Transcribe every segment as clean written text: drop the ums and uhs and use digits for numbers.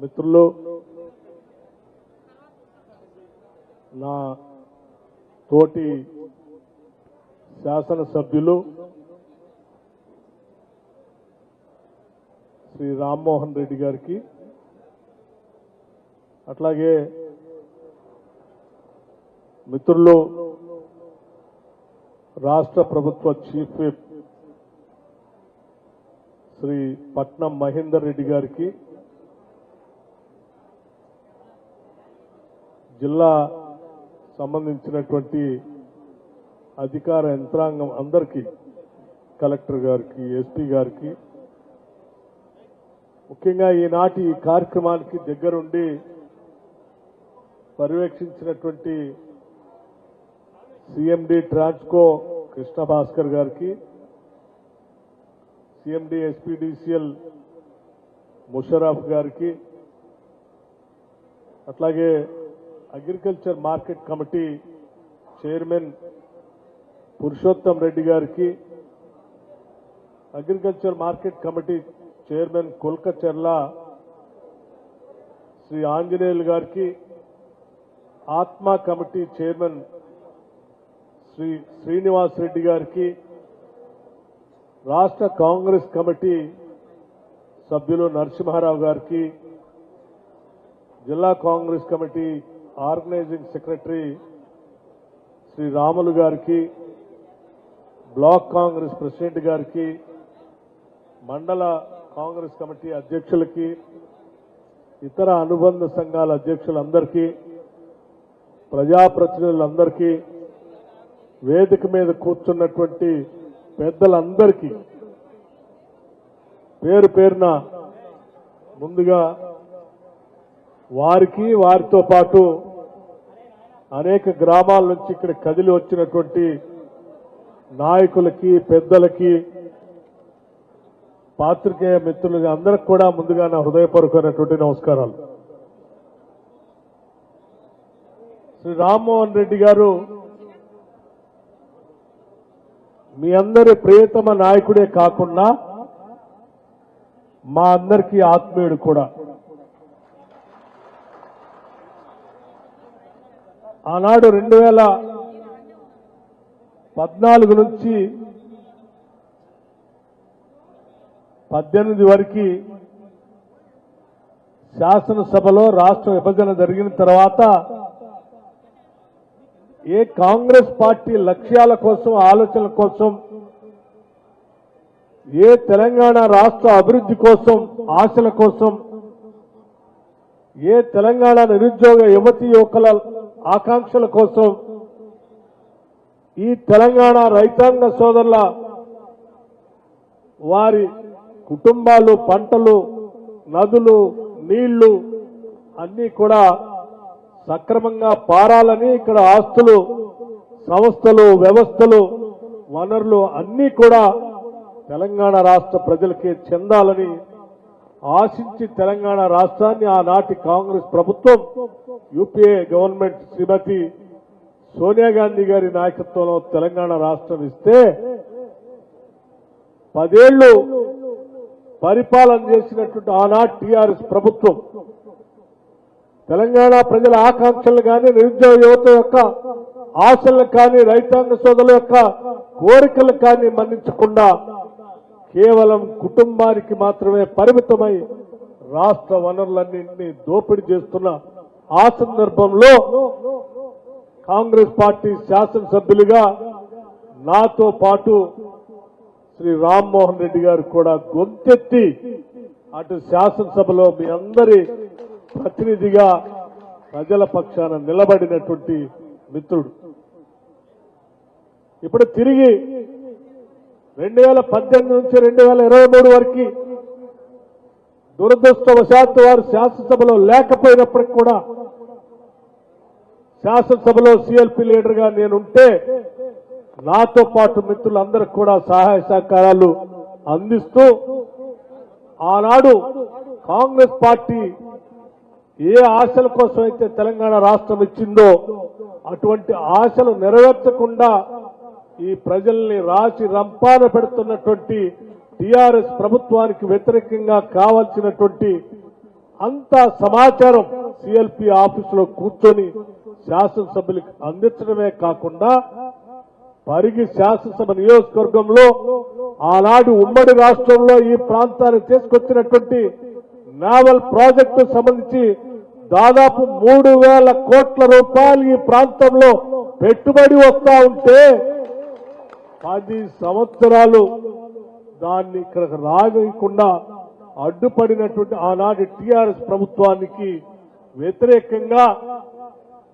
మిత్రులు, నా తోటి శాసనసభ్యులు శ్రీ రామ్మోహన్ రెడ్డి గారికి, అట్లాగే మిత్రులు రాష్ట్ర ప్రభుత్వ చీఫ్ విప్ శ్రీ పట్నం మహేందర్ రెడ్డి గారికి, జిల్లా సంబంధించినటువంటి అధికార యంత్రాంగం అందరికీ, కలెక్టర్ గారికి, ఎస్పీ గారికి, ముఖ్యంగా ఈనాటి ఈ కార్యక్రమానికి దగ్గరుండి పర్యవేక్షించినటువంటి సిఎండి ట్రాన్స్కో కృష్ణ భాస్కర్ గారికి, సిఎండి ఎస్పీడీసీఎల్ ముషరఫ్ గారికి, అట్లాగే agriculture market committee chairman Purushottam Reddy గారికి, agriculture market committee chairman Kulkacharla Shri Anjaneyulu గారికి, ATMA committee chairman Shri Srinivas Reddy గారికి, రాష్ట్ర కాంగ్రెస్ కమిటీ సభ్యులు నరసింహారావు గారికి, జిల్లా Congress committee organizing secretary Shri Ramulu గారికి, బ్లాక్ కాంగ్రెస్ ప్రెసిడెంట్ గారికి, మండల కాంగ్రెస్ కమిటీ అధ్యక్షులకి, ఇతర అనుబంధ సంఘాల అధ్యక్షులందరికీ, ప్రజాప్రతినిధులందరికీ, వేదిక మీద కూర్చున్నటువంటి పెద్దలందరికీ పేరు పేరున ముందుగా వారికి, వారితో పాటు అనేక గ్రామాల నుంచి ఇక్కడ కదిలి వచ్చినటువంటి నాయకులకి, పెద్దలకి, పాత్రికేయ మిత్రులకి అందరికి కూడా ముందుగా నా హృదయపూర్వకమైనటువంటి నమస్కారాలు. శ్రీ రామ్మోహన్ రెడ్డి గారు మీ అందరి ప్రియతమ నాయకుడే కాకుండా మా అందరికీ ఆత్మీయుడు కూడా. ఆనాడు 2014 నుంచి 18 వరకు శాసనసభలో రాష్ట్ర విభజన జరిగిన తర్వాత ఏ కాంగ్రెస్ పార్టీ లక్ష్యాల కోసం, ఆలోచనల కోసం, ఏ తెలంగాణ రాష్ట్ర అభివృద్ధి కోసం, ఆశల కోసం, ఏ తెలంగాణ నిరుద్యోగ యువతీ యువకుల ఆకాంక్షల కోసం, ఈ తెలంగాణ రైతాంగ సోదరుల వారి కుటుంబాలు, పంటలు, నదులు, నీళ్లు అన్నీ కూడా సక్రమంగా పారాలని, ఇక్కడ ఆస్తులు, సంస్థలు, వ్యవస్థలు, వనరులు అన్నీ కూడా తెలంగాణ రాష్ట్ర ప్రజలకే చెందాలని ఆశించి తెలంగాణ రాష్ట్రాన్ని ఆనాటి కాంగ్రెస్ ప్రభుత్వం, యూపీఏ గవర్నమెంట్ శ్రీమతి సోనియా గాంధీ గారి నాయకత్వంలో తెలంగాణ రాష్ట్రం ఇస్తే 10 ఏళ్లు పరిపాలన చేసినటువంటి ఆనాటి టీఆర్ఎస్ ప్రభుత్వం తెలంగాణ ప్రజల ఆకాంక్షలు కానీ, నిరుద్యోగ యువత యొక్క ఆశలను కానీ, రైతాంగ సోదరుల యొక్క కోరికలు కానీ మన్నించకుండా కేవలం కుటుంబానికి మాత్రమే పరిమితమై రాష్ట్ర వనరులన్నింటినీ దోపిడీ చేస్తున్న ఆ సందర్భంలో కాంగ్రెస్ పార్టీ శాసనసభ్యులుగా నాతో పాటు శ్రీ రామ్మోహన్ రెడ్డి గారు కూడా గొంతెత్తి అటు శాసనసభలో మీ అందరి ప్రతినిధిగా ప్రజల పక్షాన నిలబడినటువంటి మిత్రుడు. ఇప్పుడు తిరిగి 2018 నుంచి 2023 వరకు దురదృష్టవశాత్తు వారు శాసనసభలో లేకపోయినప్పటికీ కూడా శాసనసభలో సిఎల్పి లీడర్గా నేనుంటే నాతో పాటు మిత్రులందరికీ కూడా సహాయ సహకారాలు అందిస్తూ ఆనాడు కాంగ్రెస్ పార్టీ ఏ ఆశల కోసం అయితే తెలంగాణ రాష్ట్రం ఇచ్చిందో అటువంటి ఆశలు నెరవేర్చకుండా ఈ ప్రజల్ని రాచి రంపాన పెడుతున్నటువంటి టీఆర్ఎస్ ప్రభుత్వానికి వ్యతిరేకంగా కావాల్సినటువంటి అంత సమాచారం సిఎల్పి ఆఫీసులో కూర్చొని శాసనసభ్యులకు అందించడమే కాకుండా పరిగి శాసనసభ నియోజకవర్గంలో ఆనాడు ఉమ్మడి రాష్ట్రంలో ఈ ప్రాంతాన్ని తీసుకొచ్చినటువంటి నావల్ ప్రాజెక్టు సంబంధించి దాదాపు 3,000 కోట్ల రూపాయలు ఈ ప్రాంతంలో పెట్టుబడి వస్తా ఉంటే 10 సంవత్సరాలు దాన్ని ఇక్కడ రాగకుండా అడ్డుపడినటువంటి ఆనాటి టీఆర్ఎస్ ప్రభుత్వానికి వ్యతిరేకంగా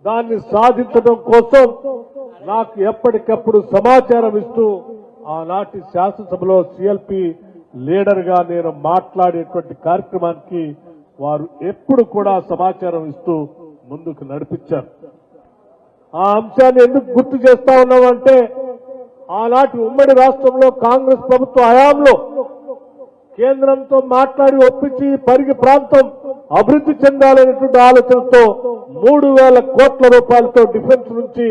దాన్ని సాధించడం కోసం నాకు ఎప్పటికప్పుడు సమాచారం ఇస్తూ ఆనాటి శాసనసభలో సిఎల్పి లీడర్ గా నేను మాట్లాడేటువంటి కార్యక్రమానికి వారు ఎప్పుడు కూడా సమాచారం ఇస్తూ ముందుకు నడిపించారు. ఆ అంశాన్ని ఎందుకు గుర్తు చేస్తా ఉన్నామంటే ఆనాటి ఉమ్మడి రాష్ట్రంలో కాంగ్రెస్ ప్రభుత్వ హయాంలో కేంద్రంతో మాట్లాడి ఒప్పించి పరిగి ప్రాంతం అభివృద్ధి చెందాలనేటువంటి ఆలోచనతో 3,000 కోట్ల రూపాయలతో డిఫెన్స్ నుంచి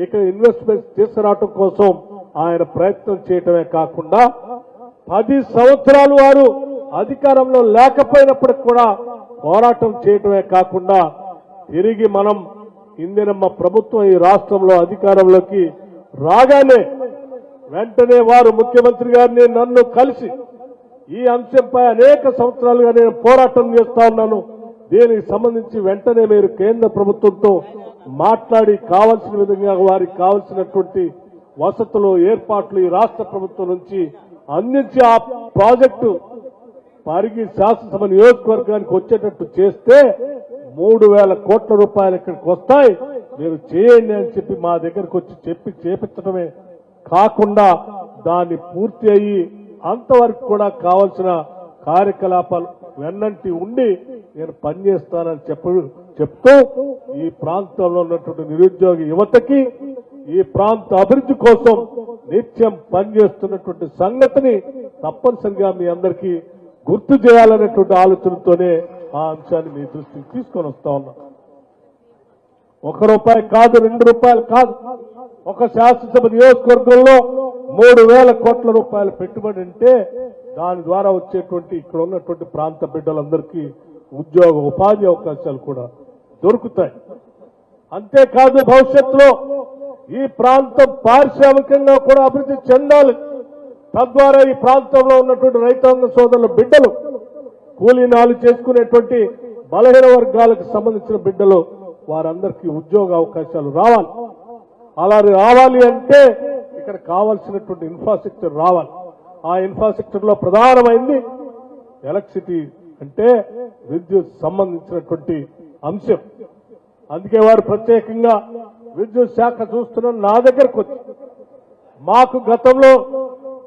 ఇక్కడ ఇన్వెస్ట్మెంట్స్ తీసుకురావడం కోసం ఆయన ప్రయత్నం చేయటమే కాకుండా 10 సంవత్సరాలు వారు అధికారంలో లేకపోయినప్పటికి కూడా పోరాటం చేయటమే కాకుండా తిరిగి మనం ఇందిరమ్మ ప్రభుత్వం ఈ రాష్ట్రంలో అధికారంలోకి రాగానే వెంటనే వారు ముఖ్యమంత్రి గారిని నన్ను కలిసి ఈ అంశంపై అనేక సంవత్సరాలుగా నేను పోరాటం చేస్తా ఉన్నాను, దీనికి సంబంధించి వెంటనే మీరు కేంద్ర ప్రభుత్వంతో మాట్లాడి కావాల్సిన విధంగా వారికి కావాల్సినటువంటి వసతులు ఏర్పాట్లు ఈ రాష్ట్ర ప్రభుత్వం నుంచి అందించి ఆ ప్రాజెక్టు పరిగి శాసనసభ నియోజకవర్గానికి వచ్చేటట్టు చేస్తే 3,000 కోట్ల రూపాయలు ఇక్కడికి వస్తాయి, మీరు చేయండి అని చెప్పి మా దగ్గరకు వచ్చి చెప్పి చేపించడమే కాకుండా దాన్ని పూర్తి అయ్యి అంతవరకు కూడా కావాల్సిన కార్యకలాపాలు వెన్నంటి ఉండి నేను పనిచేస్తానని చెప్తూ ఈ ప్రాంతంలో ఉన్నటువంటి నిరుద్యోగ యువతకి ఈ ప్రాంత అభివృద్ధి కోసం నిత్యం పనిచేస్తున్నటువంటి సంగతిని తప్పనిసరిగా మీ అందరికీ గుర్తు చేయాలనేటువంటి ఆలోచనతోనే ఆ అంశాన్ని మీ దృష్టికి తీసుకొని వస్తా ఉన్నా. ₹1 కాదు, ₹2 కాదు, ఒక శాసనసభ నియోజకవర్గంలో 3,000 కోట్ల రూపాయల పెట్టుబడి అంటే దాని ద్వారా వచ్చేటువంటి ఇక్కడ ఉన్నటువంటి ప్రాంత బిడ్డలందరికీ ఉద్యోగ ఉపాధి అవకాశాలు కూడా దొరుకుతాయి. అంతేకాదు భవిష్యత్తులో ఈ ప్రాంతం పారిశ్రామికంగా కూడా అభివృద్ధి చెందాలి. తద్వారా ఈ ప్రాంతంలో ఉన్నటువంటి రైతాంగ సోదరుల బిడ్డలు కూలీనాలు చేసుకునేటువంటి బలహీన వర్గాలకు సంబంధించిన బిడ్డలు వారందరికీ ఉద్యోగ అవకాశాలు రావాలి. అలా రావాలి అంటే ఇక్కడ కావాల్సినటువంటి ఇన్ఫ్రాస్ట్రక్చర్ రావాలి. ఆ ఇన్ఫ్రాస్ట్రక్చర్ లో ప్రధానమైంది ఎలక్ట్రిసిటీ అంటే విద్యుత్ సంబంధించినటువంటి అంశం. అందుకే వారు ప్రత్యేకంగా విద్యుత్ శాఖ చూస్తున్న నా దగ్గరకు వచ్చి మాకు గతంలో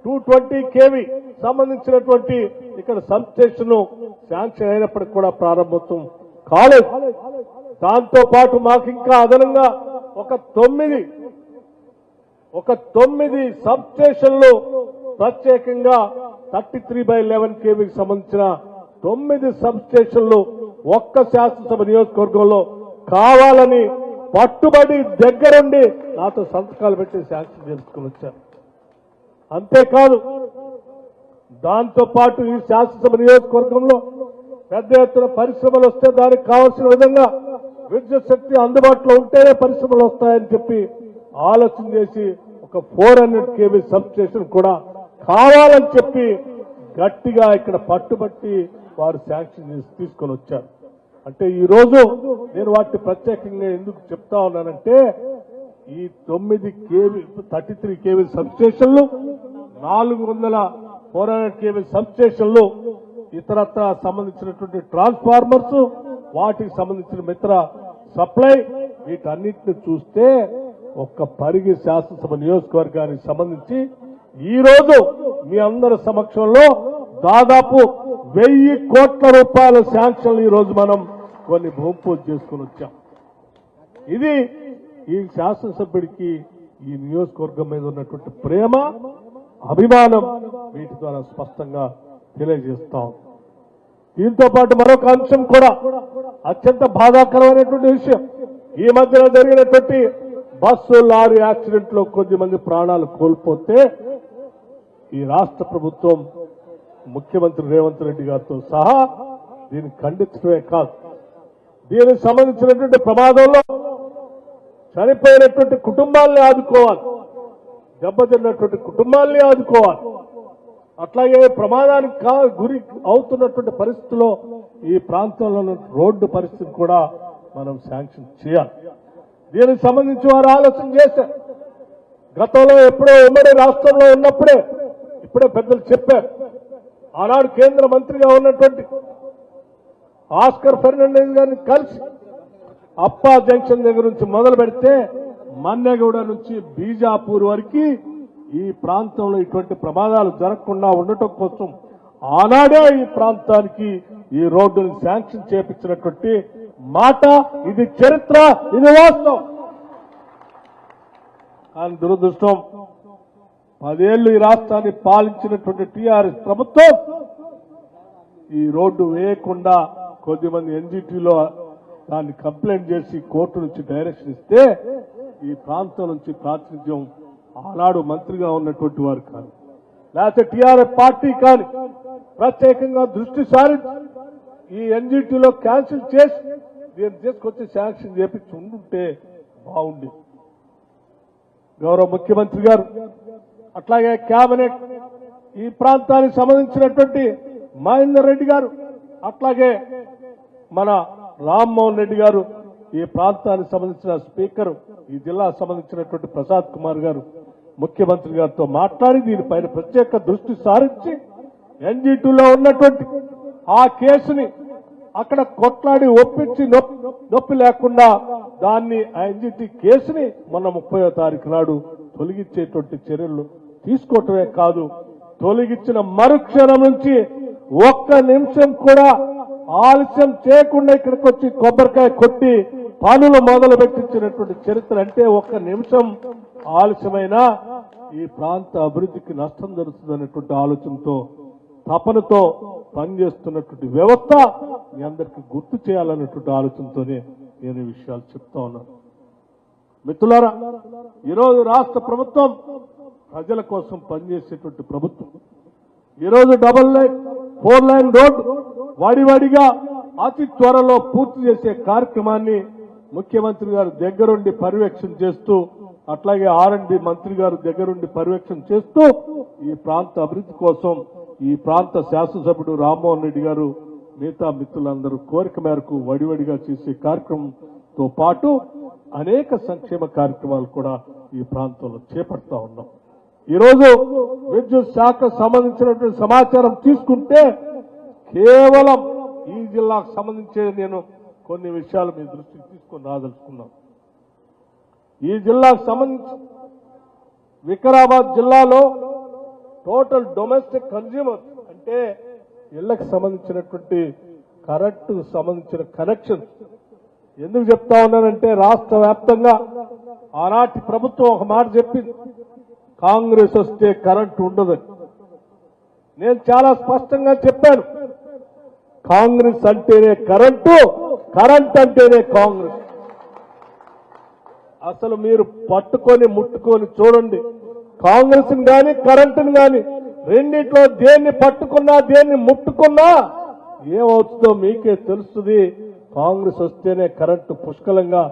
220 kV సంబంధించినటువంటి ఇక్కడ సబ్స్టేషన్ శాంక్షన్ అయినప్పటికీ కూడా ప్రారంభోత్సవం కాలేదు. దాంతో పాటు మాకు ఇంకా అదనంగా ఒక 9 సబ్స్టేషన్లు ప్రత్యేకంగా 33/11 kVకి సంబంధించిన 9 సబ్స్టేషన్లు ఒక్క శాసనసభ నియోజకవర్గంలో కావాలని పట్టుబడి దగ్గరుండి నాతో సంతకాలు పెట్టి శాంక్షన్ చేసుకుని వచ్చారు. అంతేకాదు దాంతో పాటు ఈ శాసనసభ నియోజకవర్గంలో పెద్ద ఎత్తున పరిశ్రమలు వస్తే దానికి కావాల్సిన విధంగా విద్యుత్ శక్తి అందుబాటులో ఉంటేనే పరిశ్రమలు వస్తాయని చెప్పి ఆలోచన చేసి ఒక 400 kV సబ్స్టేషన్ కూడా కావాలని చెప్పి గట్టిగా ఇక్కడ పట్టుబట్టి వారు శాంక్షన్ చేసి తీసుకొని వచ్చారు. అంటే ఈ రోజు నేను వాటిని ప్రత్యేకంగా ఎందుకు చెప్తా ఉన్నానంటే ఈ 33 kV సబ్స్టేషన్లు 400 kV సబ్స్టేషన్లు ఇతరత్ర సంబంధించినటువంటి ట్రాన్స్ఫార్మర్స్ వాటికి సంబంధించిన మిత్ర సప్లై వీటన్నిటిని చూస్తే ఒక్క పరిగి శాసనసభ నియోజకవర్గానికి సంబంధించి ఈ రోజు మీ అందరి సమక్షంలో దాదాపు 1000 కోట్ల రూపాయల శాంక్షన్లు ఈ రోజు మనం కొన్ని భూమి పూజ చేసుకుని వచ్చాం. ఇది ఈ శాసనసభ్యుడికి ఈ నియోజకవర్గం మీద ఉన్నటువంటి ప్రేమ అభిమానం వీటి ద్వారా స్పష్టంగా తెలియజేస్తాం. దీంతో పాటు మరొక అంశం కూడా అత్యంత బాధాకరమైనటువంటి విషయం, ఈ మధ్యన జరిగినటువంటి బస్సు లారీ యాక్సిడెంట్ లో కొద్దిమంది ప్రాణాలు కోల్పోతే ఈ రాష్ట్ర ప్రభుత్వం ముఖ్యమంత్రి రేవంత్ రెడ్డి గారితో సహా దీన్ని ఖండించడమే కాదు, దీనికి సంబంధించినటువంటి ప్రమాదంలో చనిపోయినటువంటి కుటుంబాల్ని ఆదుకోవాలి, దెబ్బతిన్నటువంటి కుటుంబాల్ని ఆదుకోవాలి. అట్లాగే ప్రమాదానికి గురి అవుతున్నటువంటి పరిస్థితుల్లో ఈ ప్రాంతంలో రోడ్డు పరిస్థితి కూడా మనం శాంక్షన్ చేయాలి. దీనికి సంబంధించి వారు ఆలోచన చేశారు. గతంలో ఎప్పుడో ఉమ్మడి రాష్ట్రంలో ఉన్నప్పుడే ఇప్పుడే పెద్దలు చెప్పారు, ఆనాడు కేంద్ర మంత్రిగా ఉన్నటువంటి ఆస్కర్ ఫెర్నాండెస్ గారిని కలిసి అప్పా జంక్షన్ దగ్గర నుంచి మొదలు పెడితే మన్నెగూడ నుంచి బీజాపూర్ వరకు ఈ ప్రాంతంలో ఇటువంటి ప్రమాదాలు జరగకుండా ఉండటం కోసం ఆనాడే ఈ ప్రాంతానికి ఈ రోడ్డుని శాంక్షన్ చేపించినటువంటి మాట, ఇది చరిత్ర, ఇది వాస్తవం. కానీ దురదృష్టం, 10 ఏళ్లు ఈ రాష్ట్రాన్ని పాలించినటువంటి టీఆర్ఎస్ ప్రభుత్వం ఈ రోడ్డు వేయకుండా కొద్దిమంది ఎన్జిటిలో దాన్ని కంప్లైంట్ చేసి కోర్టు నుంచి డైరెక్షన్ ఇస్తే ఈ ప్రాంతం నుంచి ప్రాతినిధ్యం ఆనాడు మంత్రిగా ఉన్నటువంటి వారు కాదు, లేకపోతే టీఆర్ఎస్ పార్టీ కానీ ప్రత్యేకంగా దృష్టి సారించి ఈ ఎన్జిటిలో క్యాన్సిల్ చేసి దీన్ని తీసుకొచ్చి శాంక్షన్ చేపించి ఉండుంటే బాగుండేది. గౌరవ ముఖ్యమంత్రి గారు అట్లాగే కేబినెట్ ఈ ప్రాంతానికి సంబంధించినటువంటి మహేందర్ రెడ్డి గారు అట్లాగే మన రామ్మోహన్ రెడ్డి గారు ఈ ప్రాంతానికి సంబంధించిన స్పీకర్ ఈ జిల్లాకు సంబంధించినటువంటి ప్రసాద్ కుమార్ గారు ముఖ్యమంత్రి గారితో మాట్లాడి దీనిపైన ప్రత్యేక దృష్టి సారించి ఎన్జీ2లో ఉన్నటువంటి ఆ కేసుని అక్కడ కొట్లాడి ఒప్పించి నొప్పి లేకుండా దాన్ని ఆ ఎన్జిటి కేసుని మొన్న 30వ తారీఖు నాడు తొలగించేటువంటి చర్యలు తీసుకోవటమే కాదు, తొలగించిన మరుక్షణం నుంచి ఒక్క నిమిషం కూడా ఆలస్యం చేయకుండా ఇక్కడికి వచ్చి కొబ్బరికాయ కొట్టి పనులు మొదలు పెట్టించినటువంటి చరిత్ర. అంటే ఒక్క నిమిషం ఆలస్యమైనా ఈ ప్రాంత అభివృద్ధికి నష్టం జరుగుతుందనేటువంటి ఆలోచనతో తపనతో పనిచేస్తున్నటువంటి వ్యవస్థ మీ అందరికీ గుర్తు చేయాలన్నటువంటి ఆలోచనతోనే నేను ఈ విషయాలు చెప్తా ఉన్నాను. మిత్రులారా, ఈరోజు రాష్ట్ర ప్రభుత్వం ప్రజల కోసం పనిచేసేటువంటి ప్రభుత్వం. ఈరోజు 4 లైన్ రోడ్డు వాడివాడిగా అతి త్వరలో పూర్తి చేసే కార్యక్రమాన్ని ముఖ్యమంత్రి గారు దగ్గరుండి పర్యవేక్షణ చేస్తూ అట్లాగే ఆర్ఎండ్బి మంత్రి గారు దగ్గరుండి పర్యవేక్షణ చేస్తూ ఈ ప్రాంత అభివృద్ధి కోసం ఈ ప్రాంత శాసనసభ్యుడు రామ్మోహన్ రెడ్డి గారు మిగతా మిత్రులందరూ కోరిక మేరకు వడివడిగా చేసే కార్యక్రమంతో పాటు అనేక సంక్షేమ కార్యక్రమాలు కూడా ఈ ప్రాంతంలో చేపడతా ఉన్నాం. ఈరోజు విద్యుత్ శాఖకు సంబంధించినటువంటి సమాచారం తీసుకుంటే కేవలం ఈ జిల్లాకు సంబంధించి నేను కొన్ని విషయాలు మీ దృష్టికి తీసుకొని రాదలుచుకున్నాం. ఈ జిల్లాకు సంబంధించి వికారాబాద్ జిల్లాలో టోటల్ డొమెస్టిక్ కన్జ్యూమర్ అంటే ఇళ్లకు సంబంధించినటువంటి కరెంటు సంబంధించిన కనెక్షన్ ఎందుకు చెప్తా ఉన్నానంటే రాష్ట్ర వ్యాప్తంగా ఆనాటి ప్రభుత్వం ఒక మాట చెప్పింది, కాంగ్రెస్ వస్తే కరెంటు ఉండదని. నేను చాలా స్పష్టంగా చెప్పాను, కాంగ్రెస్ అంటేనే కరెంటు, కరెంట్ అంటేనే కాంగ్రెస్. అసలు మీరు పట్టుకొని ముట్టుకొని చూడండి, కాంగ్రెస్ గాని కరెంటుని గాని రెండిట్లో దేన్ని పట్టుకున్నా దేన్ని ముట్టుకున్నా ఏమవుతుందో మీకే తెలుస్తుంది. కాంగ్రెస్ వస్తేనే కరెంటు పుష్కలంగా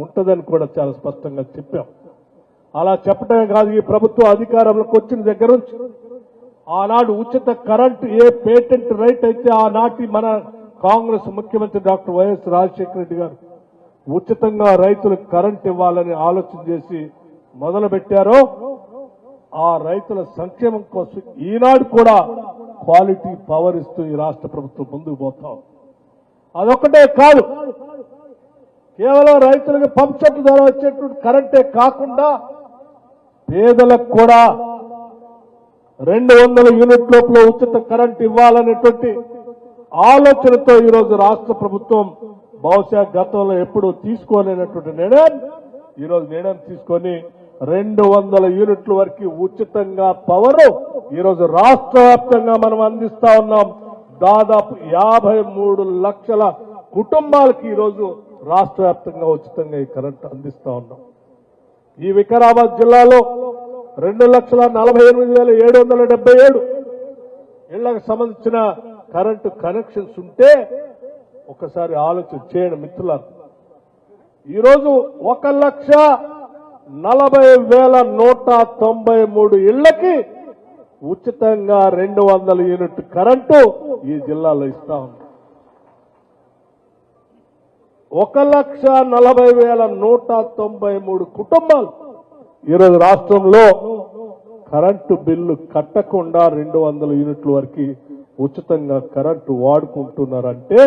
ఉంటుందని కూడా చాలా స్పష్టంగా చెప్పాం. అలా చెప్పడమే కాదు, ఈ ప్రభుత్వం అధికారంలోకి వచ్చిన దగ్గర నుంచి ఆనాడు ఉచిత కరెంటు ఏ పేటెంట్ రైట్ అయితే ఆనాటి మన కాంగ్రెస్ ముఖ్యమంత్రి డాక్టర్ వైఎస్ రాజశేఖర రెడ్డి గారు ఉచితంగా రైతులకు కరెంట్ ఇవ్వాలని ఆలోచన చేసి మొదలు పెట్టారో ఆ రైతుల సంక్షేమం కోసం ఈనాడు కూడా క్వాలిటీ పవర్ ఇస్తూ ఈ రాష్ట్ర ప్రభుత్వం ముందుకు పోతాం. అదొక్కటే కాదు, కేవలం రైతులకు పంప్ సెట్ల ద్వారా వచ్చేటువంటి కరెంటే కాకుండా పేదలకు కూడా 200 యూనిట్ లోపల ఉచిత కరెంట్ ఇవ్వాలనేటువంటి ఆలోచనతో ఈరోజు రాష్ట్ర ప్రభుత్వం బహుశా గతంలో ఎప్పుడూ తీసుకోలేనటువంటి నిర్ణయం ఈరోజు నిర్ణయం తీసుకొని 200 యూనిట్ల వరకు ఉచితంగా పవర్ ఈరోజు రాష్ట్ర వ్యాప్తంగా మనం అందిస్తా ఉన్నాం. దాదాపు 53 లక్షల కుటుంబాలకి ఈరోజు రాష్ట్ర వ్యాప్తంగా ఉచితంగా ఈ కరెంట్ అందిస్తా ఉన్నాం. ఈ వికారాబాద్ జిల్లాలో 2,48,777 ఇళ్లకు సంబంధించిన కరెంటు కనెక్షన్స్ ఉంటే ఒకసారి ఆలోచన చేయండి మిత్రులారా. ఈరోజు 1,40,193 ఇళ్లకి ఉచితంగా 200 యూనిట్ కరెంటు ఈ జిల్లాలో ఇస్తా ఉంది. 1,40,193 కుటుంబాలు ఈరోజు రాష్ట్రంలో కరెంటు బిల్లు కట్టకుండా 200 యూనిట్ల వరకు ఉచితంగా కరెంటు వాడుకుంటున్నారంటే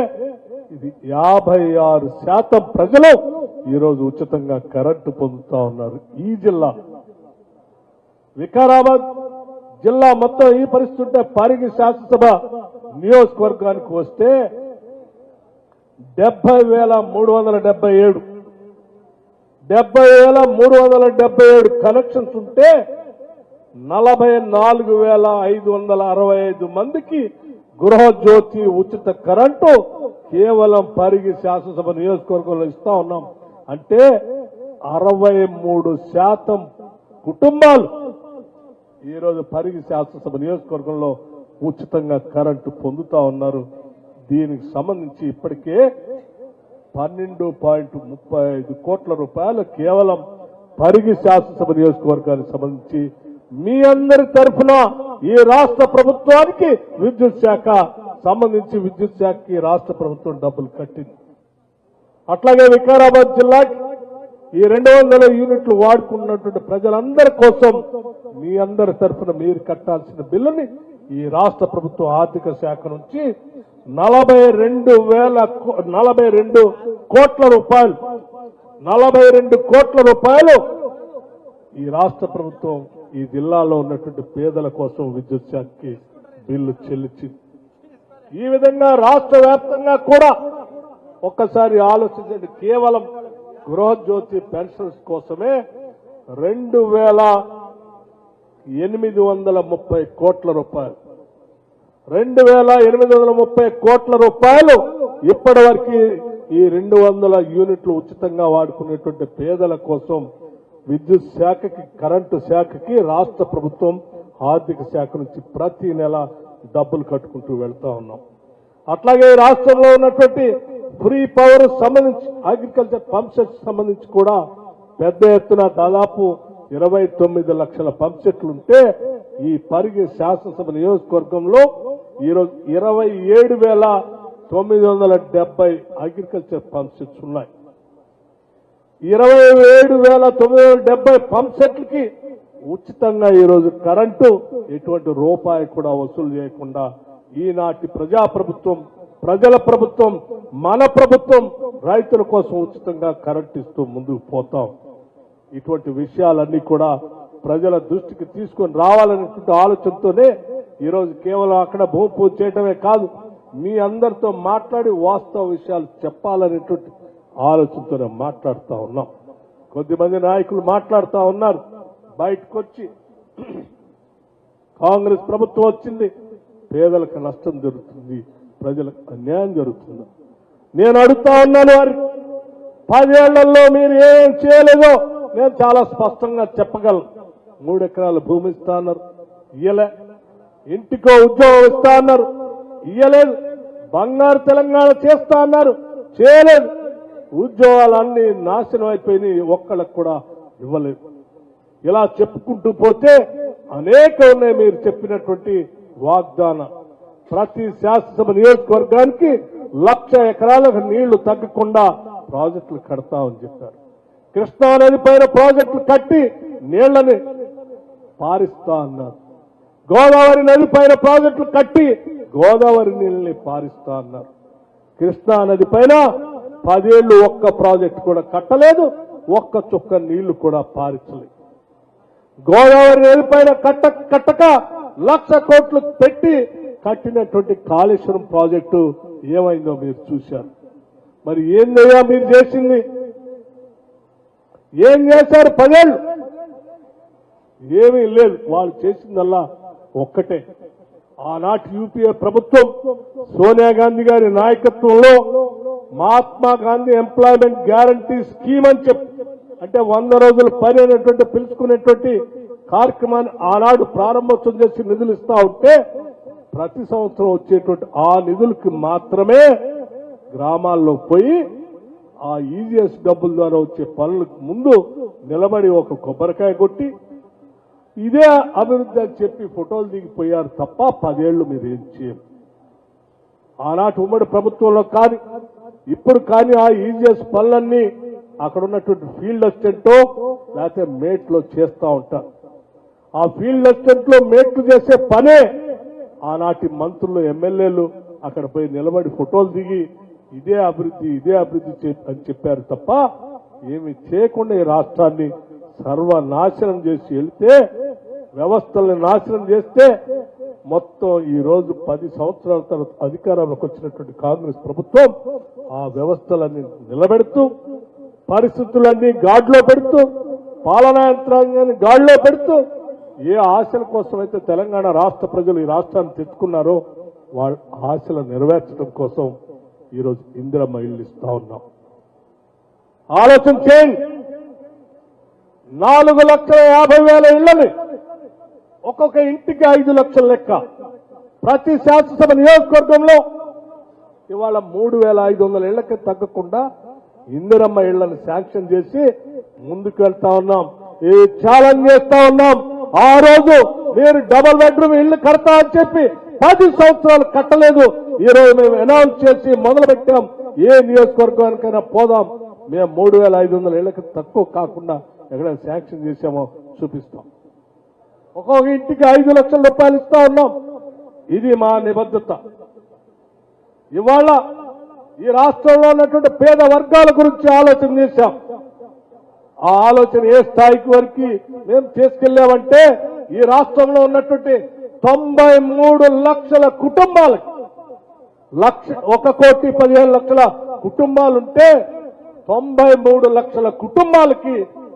ఇది 56% ప్రజలు ఈరోజు ఉచితంగా కరెంటు పొందుతా ఉన్నారు. ఈ జిల్లా వికారాబాద్ జిల్లా మొత్తం ఈ పరిస్థితి ఉంటే పరిగి శాసనసభ నియోజకవర్గానికి వస్తే 70,377 కనెక్షన్స్ ఉంటే 44,565 మందికి గృహజ్యోతి ఉచిత కరెంటు కేవలం పరిగి శాసనసభ నియోజకవర్గంలో ఇస్తా ఉన్నాం. అంటే 63% కుటుంబాలు ఈరోజు పరిగి శాసనసభ నియోజకవర్గంలో ఉచితంగా కరెంటు పొందుతా ఉన్నారు. దీనికి సంబంధించి ఇప్పటికే 12.35 కోట్ల రూపాయలు కేవలం పరిగి శాసనసభ నియోజకవర్గానికి సంబంధించి మీ అందరి తరఫున ఈ రాష్ట్ర ప్రభుత్వానికి విద్యుత్ శాఖ సంబంధించి విద్యుత్ శాఖకి రాష్ట్ర ప్రభుత్వం డబ్బులు కట్టింది. అట్లాగే వికారాబాద్ జిల్లాకి ఈ 200 యూనిట్లు వాడుకున్నటువంటి ప్రజలందరి కోసం మీ అందరి తరఫున మీరు కట్టాల్సిన బిల్లుని ఈ రాష్ట్ర ప్రభుత్వ ఆర్థిక శాఖ నుంచి 42 కోట్ల రూపాయలు ఈ రాష్ట్ర ప్రభుత్వం ఈ జిల్లాలో ఉన్నటువంటి పేదల కోసం విద్యుత్ శాఖకి బిల్లు చెల్లించింది. ఈ విధంగా రాష్ట్ర వ్యాప్తంగా కూడా ఒక్కసారి ఆలోచించండి. కేవలం గృహజ్యోతి పెన్షన్స్ కోసమే 2,830 కోట్ల రూపాయలు 2,830 కోట్ల రూపాయలు ఇప్పటి వరకు ఈ 200 యూనిట్లు ఉచితంగా వాడుకునేటువంటి పేదల కోసం విద్యుత్ శాఖకి కరెంటు శాఖకి రాష్ట్ర ప్రభుత్వం ఆర్థిక శాఖ నుంచి ప్రతి నెల డబ్బులు కట్టుకుంటూ వెళ్తా ఉన్నాం. అట్లాగే రాష్ట్రంలో ఉన్నటువంటి ఫ్రీ పవర్ సంబంధించి అగ్రికల్చర్ పంప్ సెట్స్ సంబంధించి కూడా పెద్ద ఎత్తున దాదాపు 29 లక్షల పంప్ సెట్లు ఉంటే ఈ పరిగి శాసనసభ నియోజకవర్గంలో ఈరోజు 27,970 అగ్రికల్చర్ పంప్ సెట్స్ ఉన్నాయి. 27,970 పంప్ సెట్లకి ఉచితంగా ఈరోజు కరెంటు ఎటువంటి రూపాయి కూడా వసూలు చేయకుండా ఈనాటి ప్రజాప్రభుత్వం ప్రజల ప్రభుత్వం మన ప్రభుత్వం రైతుల కోసం ఉచితంగా కరెంటు ఇస్తూ ముందుకు పోతాం. ఇటువంటి విషయాలన్నీ కూడా ప్రజల దృష్టికి తీసుకొని రావాలనేటువంటి ఆలోచనతోనే ఈరోజు కేవలం అక్కడ భూమి పూజ చేయటమే కాదు, మీ అందరితో మాట్లాడి వాస్తవ విషయాలు చెప్పాలనేటువంటి ఆలోచనతోనే మాట్లాడుతూ ఉన్నాం. కొద్దిమంది నాయకులు మాట్లాడుతూ ఉన్నారు, బయటకు వచ్చి కాంగ్రెస్ ప్రభుత్వం వచ్చింది, పేదలకు నష్టం జరుగుతుంది, ప్రజలకు అన్యాయం జరుగుతుంది. నేను అడుగుతా ఉన్నాను, వారి 10 ఏళ్లలో మీరు ఏం చేయలేదో నేను చాలా స్పష్టంగా చెప్పగలను. 3 ఎకరాల భూమి ఇస్తా అన్నారు, ఇయ్యలే. ఇంటికో ఉద్యోగం ఇస్తా అన్నారు, ఇయ్యలేదు. బంగారు తెలంగాణ చేస్తా అన్నారు, చేయలేదు. ఉద్యోగాలన్నీ నాశనం అయిపోయినాయి, ఒక్కళ్ళకు కూడా ఇవ్వలేదు. ఇలా చెప్పుకుంటూ పోతే అనేక ఉన్నాయి మీరు చెప్పినటువంటి వాగ్దానం. ప్రతి శాసనసభ నియోజకవర్గానికి 1,00,000 ఎకరాలకు నీళ్లు తగ్గకుండా ప్రాజెక్టులు కడతామని చెప్పారు. కృష్ణా నది పైన ప్రాజెక్టులు కట్టి నీళ్లని పారిస్తా అన్నారు. గోదావరి నది పైన ప్రాజెక్టులు కట్టి గోదావరి నీళ్ళని పారిస్తా అన్నారు. కృష్ణా నది పైన 10 ఏళ్లు ఒక్క ప్రాజెక్టు కూడా కట్టలేదు, ఒక్క చుక్క నీళ్లు కూడా పారించలేదు. గోదావరి నది పైన కట్టక 1,00,000 కోట్లు పెట్టి కట్టినటువంటి కాళేశ్వరం ప్రాజెక్టు ఏమైందో మీరు చూశారు. మరి ఏందయ్యా మీరు చేసింది? ఏం చేశారు 10 ఏళ్లు? ఏమీ లేదు. వాళ్ళు చేసిందల్లా ఒక్కటే. ఆనాటి యూపీఏ ప్రభుత్వం సోనియా గాంధీ గారి నాయకత్వంలో Mahatma Gandhi employment guarantee scheme అని చెప్పి, అంటే 100 రోజుల పని అనేటువంటి పిలుచుకునేటువంటి కార్యక్రమాన్ని ఆనాడు ప్రారంభోత్సవం చేసి నిధులు ఇస్తా ఉంటే ప్రతి సంవత్సరం వచ్చేటువంటి ఆ నిధులకి మాత్రమే గ్రామాల్లో పోయి ఆ ఈజీఎస్ డబ్బుల ద్వారా వచ్చే పనులకు ముందు నిలబడి ఒక కొబ్బరికాయ కొట్టి ఇదే అభివృద్ధి అని చెప్పి ఫోటోలు దిగిపోయారు తప్ప 10 ఏళ్లు మీరు ఏం చేయరు. ఆనాటి ఉమ్మడి ప్రభుత్వంలో కానీ ఇప్పుడు కానీ ఆ ఈజీఎస్ పనులన్నీ అక్కడ ఉన్నటువంటి ఫీల్డ్ అసిస్టెంటో లేకపోతే మేట్లో చేస్తూ ఉంటారు. ఆ ఫీల్డ్ అసిస్టెంట్ లో మేట్లు చేసే పనే ఆనాటి మంత్రులు ఎమ్మెల్యేలు అక్కడ పోయి నిలబడి ఫోటోలు దిగి ఇదే అభివృద్ధి అని చెప్పారు తప్ప ఏమి చేయకుండా ఈ రాష్ట్రాన్ని సర్వనాశనం చేసి వెళ్తే వ్యవస్థల్ని నాశనం చేస్తే మొత్తం ఈ రోజు 10 సంవత్సరాల తర్వాత అధికారంలోకి వచ్చినటువంటి కాంగ్రెస్ ప్రభుత్వం ఆ వ్యవస్థలన్నీ నిలబెడుతూ పరిస్థితులన్నీ గాడిలో పెడుతూ పాలనా యంత్రాంగాన్ని గాడిలో పెడుతూ ఏ ఆశల కోసమైతే తెలంగాణ రాష్ట్ర ప్రజలు ఈ రాష్ట్రాన్ని తెచ్చుకున్నారో వాళ్ళ ఆశలు నెరవేర్చడం కోసం ఈరోజు ఇందిరమ్మ ఇల్లు ఇస్తా ఉన్నాం. ఆలోచన చేయండి. 4,50,000 ఇళ్లని ఒక్కొక్క ఇంటికి 5 లక్షల లెక్క ప్రతి శాసనసభ నియోజకవర్గంలో ఇవాళ 3,500 ఇళ్లకి తగ్గకుండా ఇందిరమ్మ ఇళ్లను శాంక్షన్ చేసి ముందుకు వెళ్తా ఉన్నాం. ఈ ఛాలెంజ్ చేస్తా ఉన్నాం. ఆ రోజు మీరు డబుల్ బెడ్రూమ్ ఇళ్లు కడతా అని చెప్పి 10 సంవత్సరాలు కట్టలేదు. ఈ రోజు మేము అనౌన్స్ చేసి మొదలు పెట్టాం. ఏ నియోజకవర్గానికైనా పోదాం, మేము 3,500 ఇళ్లకి తక్కువ కాకుండా ఎక్కడైనా శాంక్షన్ చేశామో చూపిస్తాం. ఒక్కొక్క ఇంటికి 5 లక్షల రూపాయలు ఇస్తా ఉన్నాం. ఇది మా నిబద్ధత. ఇవాళ ఈ రాష్ట్రంలో ఉన్నటువంటి పేద వర్గాల గురించి ఆలోచన చేశాం. ఆ ఆలోచన ఏ స్థాయికి వరకు మేము తీసుకెళ్లామంటే ఈ రాష్ట్రంలో ఉన్నటువంటి 93 లక్షల కుటుంబాలకి 1,15,00,000 కుటుంబాలుంటే 93 లక్షల కుటుంబాలకి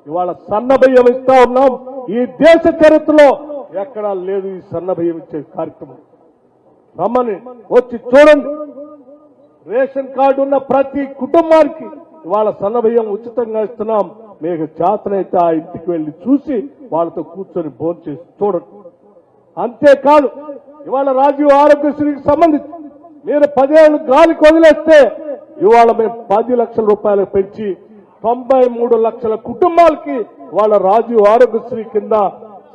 ఇవాళ సన్న బియ్యం ఇస్తా ఉన్నాం. ఈ దేశ చరిత్రలో ఎక్కడా లేదు ఈ సన్న బియ్యం ఇచ్చే కార్యక్రమం. రమ్మని వచ్చి చూడండి. రేషన్ కార్డు ఉన్న ప్రతి కుటుంబానికి ఇవాళ సన్న బియ్యం ఉచితంగా ఇస్తున్నాం. మీకు చేతనైతే ఆ ఇంటికి వెళ్లి చూసి వాళ్ళతో కూర్చొని భోంచేసి చూడండి. అంతేకాదు ఇవాళ రాజీవ్ ఆరోగ్యశ్రీకి సంబంధించి మీరు 10 ఏళ్లు గాలికి వదిలేస్తే ఇవాళ మేము 10 లక్షల రూపాయలు పెంచి 93 లక్షల కుటుంబాలకి వాళ్ళ రాజీవ్ ఆరోగ్యశ్రీ కింద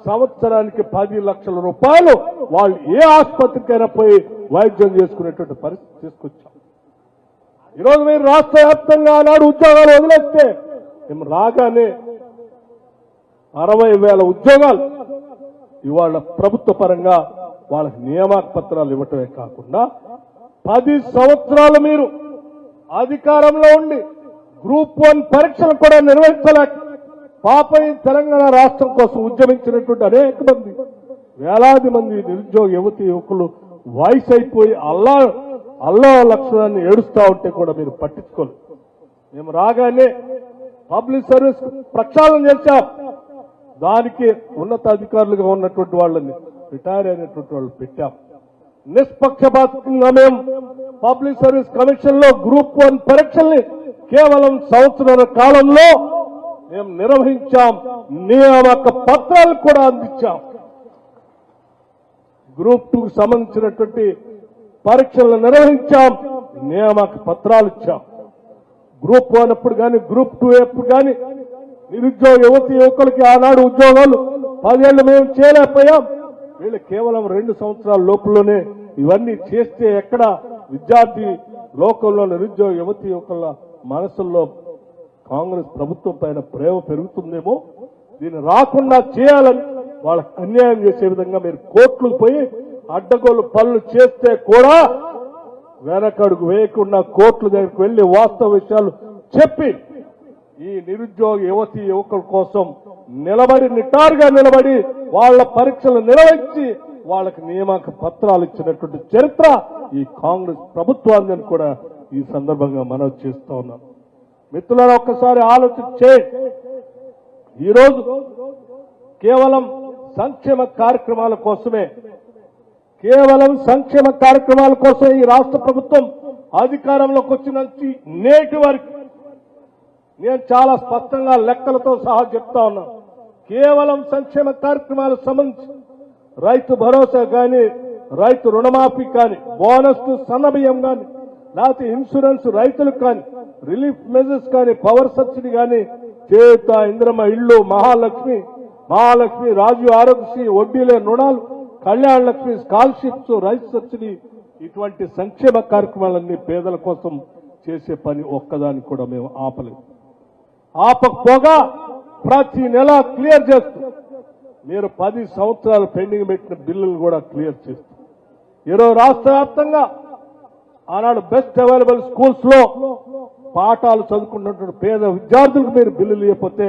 సంవత్సరానికి 10 లక్షల రూపాయలు వాళ్ళు ఏ ఆసుపత్రికైనా పోయి వైద్యం చేసుకునేటువంటి పరిస్థితి తీసుకొచ్చాం. ఈరోజు మీరు రాష్ట్ర వ్యాప్తంగా ఆనాడు ఉద్యోగాలు వదిలేస్తే మేము రాగానే 60,000 ఉద్యోగాలు ఇవాళ ప్రభుత్వ పరంగా వాళ్ళకి నియామక పత్రాలు ఇవ్వటమే కాకుండా 10 సంవత్సరాలు మీరు అధికారంలో ఉండి గ్రూప్ 1 పరీక్షలు కూడా నిర్వహించలేక పాపం తెలంగాణ రాష్ట్రం కోసం ఉద్యమించినటువంటి అనేక మంది వేలాది మంది నిరుద్యోగ యువతి యువకులు వయసు అయిపోయి అల్లా లక్షణాన్ని ఏడుస్తా ఉంటే కూడా మీరు పట్టించుకోలేదు. మేము రాగానే పబ్లిక్ సర్వీస్ ప్రక్షాళన చేశాం. దానికి ఉన్నతాధికారులుగా ఉన్నటువంటి వాళ్ళని రిటైర్ అయినటువంటి వాళ్ళు పెట్టాం. నిష్పక్షపాతంగా మేము పబ్లిక్ సర్వీస్ కమిషన్ లో గ్రూప్ 1 పరీక్షల్ని కేవలం సంవత్సరాల కాలంలో మేము నిర్వహించాం. నియామక పత్రాలు కూడా అందించాం. గ్రూప్ 2 కు సంబంధించినటువంటి పరీక్షలను నిర్వహించాం. నియామక పత్రాలు ఇచ్చాం. గ్రూప్ 1 అప్పుడు కానీ గ్రూప్ 2 అప్పుడు కానీ నిరుద్యోగ యువతి యువకులకి ఆనాడు ఉద్యోగాలు 10 ఏళ్లు మేము చేయలేకపోయాం. వీళ్ళు కేవలం 2 సంవత్సరాల లోపలనే ఇవన్నీ చేస్తే ఎక్కడ విద్యార్థి లోకంలో నిరుద్యోగ యువతి యువకుల మనసుల్లో కాంగ్రెస్ ప్రభుత్వం పైన ప్రేమ పెరుగుతుందేమో. దీన్ని రాకుండా చేయాలని వాళ్ళకి అన్యాయం చేసే విధంగా మీరు కోర్టులకు పోయి అడ్డగోలు పనులు చేస్తే కూడా వెనకడుగు వేయకుండా కోర్టుల దగ్గరికి వెళ్లి వాస్తవ విషయాలు చెప్పి ఈ నిరుద్యోగ యువతి యువకుల కోసం నిటారుగా నిలబడి వాళ్ళ పరీక్షలు నిర్వహించి వాళ్ళకి నియామక పత్రాలు ఇచ్చినటువంటి చరిత్ర ఈ కాంగ్రెస్ ప్రభుత్వాన్ని కూడా ఈ సందర్భంగా మనవి చేస్తూ ఉన్నాం. మిత్రులారా, ఒక్కసారి ఆలోచన చేయండి. ఈరోజు కేవలం సంక్షేమ కార్యక్రమాల కోసమే ఈ రాష్ట్ర ప్రభుత్వం అధికారంలోకి వచ్చిన నుంచి నేటి వరకు నేను చాలా స్పష్టంగా లెక్కలతో సహా చెప్తా ఉన్నాను. కేవలం సంక్షేమ కార్యక్రమాలకు సంబంధించి రైతు భరోసా కానీ, రైతు రుణమాఫీ కానీ, బోనస్ టు సన్నబియ్యం కానీ, లేకపోతే ఇన్సూరెన్స్ రైతులకు కానీ, రిలీఫ్ మెజర్స్ కానీ, పవర్ సబ్సిడీ కానీ, చేత ఇంద్రమ్మ ఇళ్ళు, మహాలక్ష్మి రాజీవ్ ఆరోగ్యశ్రీ, వడ్డీ లేని రుణాలు, కళ్యాణ లక్ష్మి, స్కాలర్షిప్స్, రైతు సబ్సిడీ, ఇటువంటి సంక్షేమ కార్యక్రమాలన్నీ పేదల కోసం చేసే పని ఒక్కదాన్ని కూడా మేము ఆపలేదు. ఆపకపోగా ప్రతి నెల క్లియర్ చేస్తూ మీరు 10 సంవత్సరాలు పెండింగ్ పెట్టిన బిల్లులు కూడా క్లియర్ చేస్తూ ఈరోజు రాష్ట్ర వ్యాప్తంగా ఆనాడు బెస్ట్ అవైలబుల్ స్కూల్స్ లో పాఠాలు చదువుకున్నటువంటి పేద విద్యార్థులకు మీరు బిల్లులు ఇవ్వకపోతే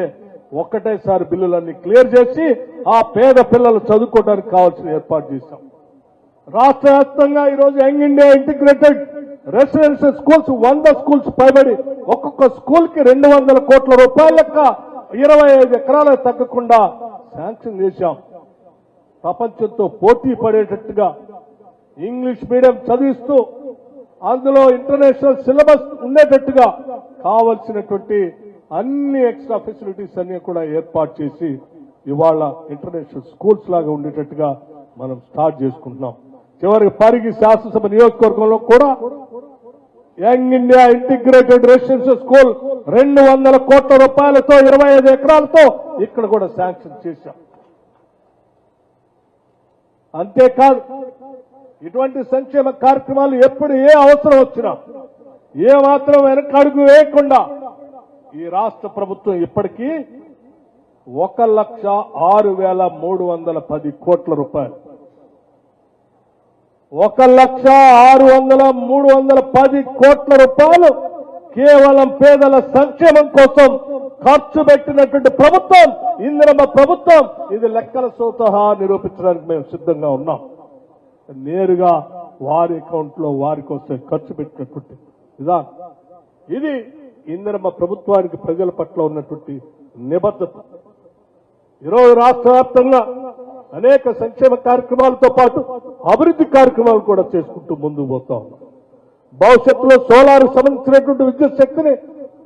ఒక్కటేసారి బిల్లులన్నీ క్లియర్ చేసి ఆ పేద పిల్లలు చదువుకోవడానికి కావాల్సిన ఏర్పాటు చేశాం. రాష్ట్ర వ్యాప్తంగా ఈరోజు young India integrated residential schools 100 schools పైబడి ఒక్కొక్క స్కూల్ కి 200 కోట్ల రూపాయల లెక్క 25 ఎకరాలకు తగ్గకుండా శాంక్షన్ చేశాం. ప్రపంచంతో పోటీ పడేటట్టుగా ఇంగ్లీష్ మీడియం చదివిస్తూ అందులో ఇంటర్నేషనల్ సిలబస్ ఉండేటట్టుగా కావలసినటువంటి అన్ని ఎక్స్ట్రా ఫెసిలిటీస్ అన్ని కూడా ఏర్పాటు చేసి ఇవాళ ఇంటర్నేషనల్ స్కూల్స్ లాగా ఉండేటట్టుగా మనం స్టార్ట్ చేసుకుంటున్నాం. చివరికి పరిగి శాసనసభ నియోజకవర్గంలో కూడా young India integrated residential school 200 కోట్ల రూపాయలతో 25 ఎకరాలతో ఇక్కడ కూడా శాంక్షన్ చేశాం. అంతేకాదు ఇటువంటి సంక్షేమ కార్యక్రమాలు ఎప్పుడు ఏ అవసరం వచ్చినా ఏ మాత్రం వెనకడుగు వేయకుండా ఈ రాష్ట్ర ప్రభుత్వం ఇప్పటికీ 1,06,310 కోట్ల రూపాయలు 1,06,310 కోట్ల రూపాయలు కేవలం పేదల సంక్షేమం కోసం ఖర్చు పెట్టినటువంటి ప్రభుత్వం ఇందిరమ్మ ప్రభుత్వం. ఇది లెక్కల సోతహా నిరూపించడానికి మేము సిద్ధంగా ఉన్నాం. నేరుగా వారి అకౌంట్ లో వారికి వస్తే ఖర్చు పెట్టినటువంటి విధానం ఇది ఇందిరమ్మ ప్రభుత్వానికి ప్రజల పట్ల ఉన్నటువంటి నిబద్ధత. ఈరోజు రాష్ట్ర వ్యాప్తంగా అనేక సంక్షేమ కార్యక్రమాలతో పాటు అభివృద్ధి కార్యక్రమాలు కూడా చేసుకుంటూ ముందుకు పోతా ఉన్నాం. భవిష్యత్తులో సోలార్ సంబంధించినటువంటి విద్యుత్ శక్తిని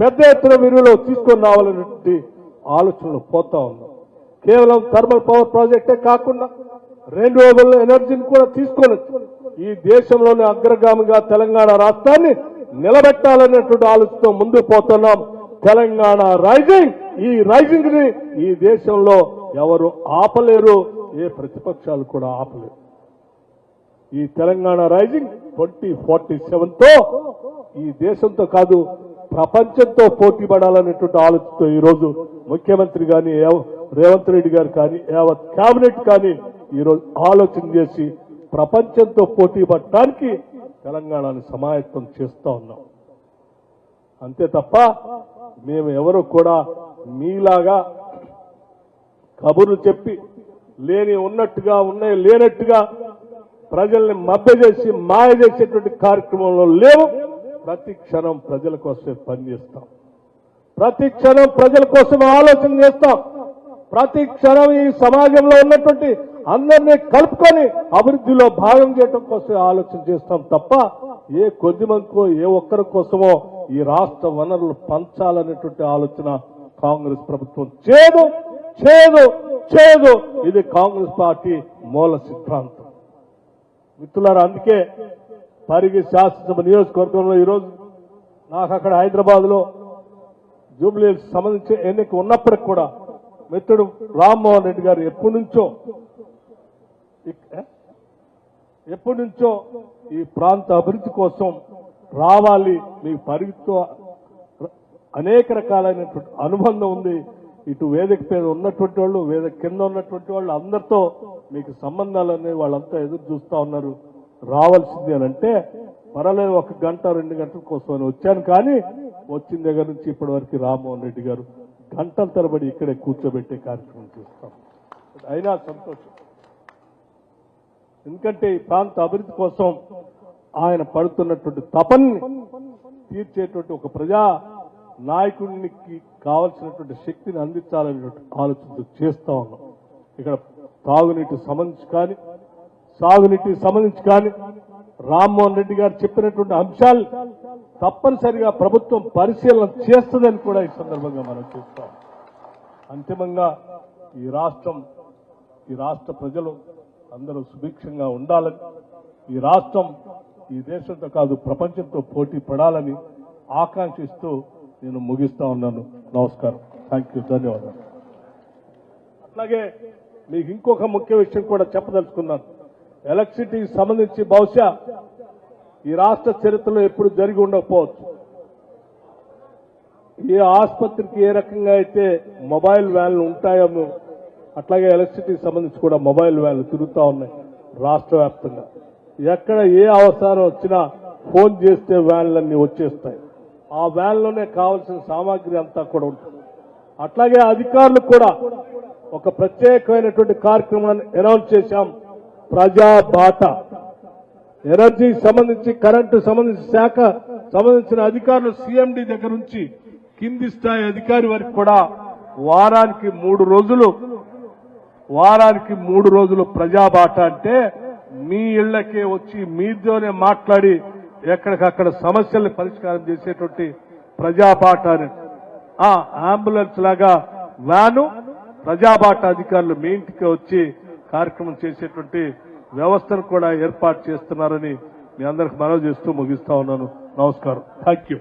పెద్ద ఎత్తున విలువలో తీసుకొని రావాలనేటువంటి ఆలోచనలు పోతా ఉన్నాం. కేవలం థర్మల్ పవర్ ప్రాజెక్టే కాకుండా రెన్యూవబుల్ ఎనర్జీని కూడా తీసుకొని ఈ దేశంలోని అగ్రగామిగా తెలంగాణ రాష్ట్రాన్ని నిలబెట్టాలనేటువంటి ఆలోచనతో ముందుకు పోతున్నాం. తెలంగాణ రైజింగ్, ఈ రైజింగ్ ని ఈ దేశంలో ఎవరు ఆపలేరు, ఏ ప్రతిపక్షాలు కూడా ఆపలేరు. ఈ తెలంగాణ రైజింగ్ 2047తో ఈ దేశంతో కాదు ప్రపంచంతో పోటీ పడాలనేటువంటి ఆలోచనతో ఈరోజు ముఖ్యమంత్రి కానీ రేవంత్ రెడ్డి గారు కానీ యావత్ కేబినెట్ కానీ ఈరోజు ఆలోచన చేసి ప్రపంచంతో పోటీ పడటానికి తెలంగాణను సమాయత్తం చేస్తా ఉన్నాం. అంతే తప్ప మేము ఎవరు కూడా మీలాగా కబుర్లు చెప్పి లేని ఉన్నట్టుగా ఉన్నాయి లేనట్టుగా ప్రజల్ని మభ్య చేసి మాయ చేసేటువంటి కార్యక్రమంలో లేవు. ప్రతి క్షణం ప్రజల కోసమే పనిచేస్తాం, ప్రతి క్షణం ప్రజల కోసం ఆలోచన చేస్తాం, ప్రతి క్షణం ఈ సమాజంలో ఉన్నటువంటి అందరినీ కలుపుకొని అభివృద్ధిలో భాగం చేయడం కోసం ఆలోచన చేస్తాం తప్ప ఏ కొద్ది మందికో ఏ ఒక్కరి కోసమో ఈ రాష్ట్ర వనరులు పంచాలనేటువంటి ఆలోచన కాంగ్రెస్ ప్రభుత్వం చేదు చేదు చేదు. ఇది కాంగ్రెస్ పార్టీ మూల సిద్ధాంతం. మిత్రులారా, అందుకే పరిగి శాసనసభ నియోజకవర్గంలో ఈరోజు నాకు అక్కడ హైదరాబాద్ లో జూబ్లీ సంబంధించి ఎన్నిక ఉన్నప్పటికి కూడా మిత్రుడు రామ్మోహన్ రెడ్డి గారు ఎప్పటి నుంచో ఈ ప్రాంత అభివృద్ధి కోసం రావాలి, మీకు పరిగితో అనేక రకాలైనటువంటి అనుబంధం ఉంది. ఇటు వేదిక మీద ఉన్నటువంటి వాళ్ళు, వేదిక కింద ఉన్నటువంటి వాళ్ళు అందరితో మీకు సంబంధాలు అనేవి వాళ్ళంతా ఎదురు చూస్తా ఉన్నారు. రావాల్సింది అని అంటే పర్వాలేదు, 1 గంట 2 గంటల కోసం అని వచ్చాను. కానీ వచ్చిన దగ్గర నుంచి ఇప్పటి వరకు రామ్మోహన్ రెడ్డి గారు గంటల తరబడి ఇక్కడే కూర్చోబెట్టే కార్యక్రమం చేస్తాం. అయినా సంతోషం, ఎందుకంటే ఈ ప్రాంత అభివృద్ధి కోసం ఆయన పడుతున్నటువంటి తపన్ని తీర్చేటువంటి ఒక ప్రజా నాయకుడికి కావలసినటువంటి శక్తిని అందించాలనేటువంటి ఆలోచనతో చేస్తా ఉన్నాం. ఇక్కడ తాగునీటి సంబంధించి కానీ సాగునీటికి సంబంధించి కానీ రామ్మోహన్ రెడ్డి గారు చెప్పినటువంటి అంశాలు తప్పనిసరిగా ప్రభుత్వం పరిశీలన చేస్తుందని కూడా ఈ సందర్భంగా మనం చూస్తాం. అంతిమంగా ఈ రాష్ట్ర ప్రజలు అందరూ సుభిక్షంగా ఉండాలని ఈ రాష్ట్రం ఈ దేశంతో కాదు ప్రపంచంతో పోటీ పడాలని ఆకాంక్షిస్తూ నేను ముగిస్తా ఉన్నాను. నమస్కారం. Thank you. ధన్యవాదాలు. అట్లాగే మీకు ఇంకొక ముఖ్య విషయం కూడా చెప్పదలుచుకున్నాను. ఎలక్ట్రిసిటీకి సంబంధించి బహుశా ఈ రాష్ట్ర చరిత్రలో ఎప్పుడు జరిగి ఉండకపోవచ్చు. ఏ ఆసుపత్రికి ఏ రకంగా అయితే మొబైల్ వ్యాన్లు ఉంటాయో అట్లాగే ఎలక్ట్రిసిటీకి సంబంధించి కూడా మొబైల్ వ్యాన్లు తిరుగుతూ ఉన్నాయి రాష్ట్ర వ్యాప్తంగా. ఎక్కడ ఏ అవసరం వచ్చినా ఫోన్ చేస్తే వ్యాన్లన్నీ వచ్చేస్తాయి. ఆ వ్యాన్లోనే కావాల్సిన సామాగ్రి అంతా కూడా ఉంటుంది. అట్లాగే అధికారులు కూడా ఒక ప్రత్యేకమైనటువంటి కార్యక్రమాన్ని అనౌన్స్ చేశాం. ప్రజా బాట. ఎనర్జీ సంబంధించి కరెంటు సంబంధించి శాఖ సంబంధించిన అధికారులు సీఎండీ దగ్గర నుంచి కింది స్థాయి అధికారి వరకు కూడా వారానికి 3 రోజులు ప్రజాబాట అంటే మీ ఇళ్లకే వచ్చి మీతోనే మాట్లాడి ఎక్కడికక్కడ సమస్యల్ని పరిష్కారం చేసేటువంటి ప్రజాబాట అని అంబులెన్స్ లాగా వ్యాను ప్రజాబాట అధికారులు మీ ఇంటికి వచ్చి కార్యక్రమం చేసేటువంటి వ్యవస్థను కూడా ఏర్పాటు చేస్తున్నారని మీ అందరికి మనవి చేస్తూ ముగిస్తా ఉన్నాను. నమస్కారం. Thank you.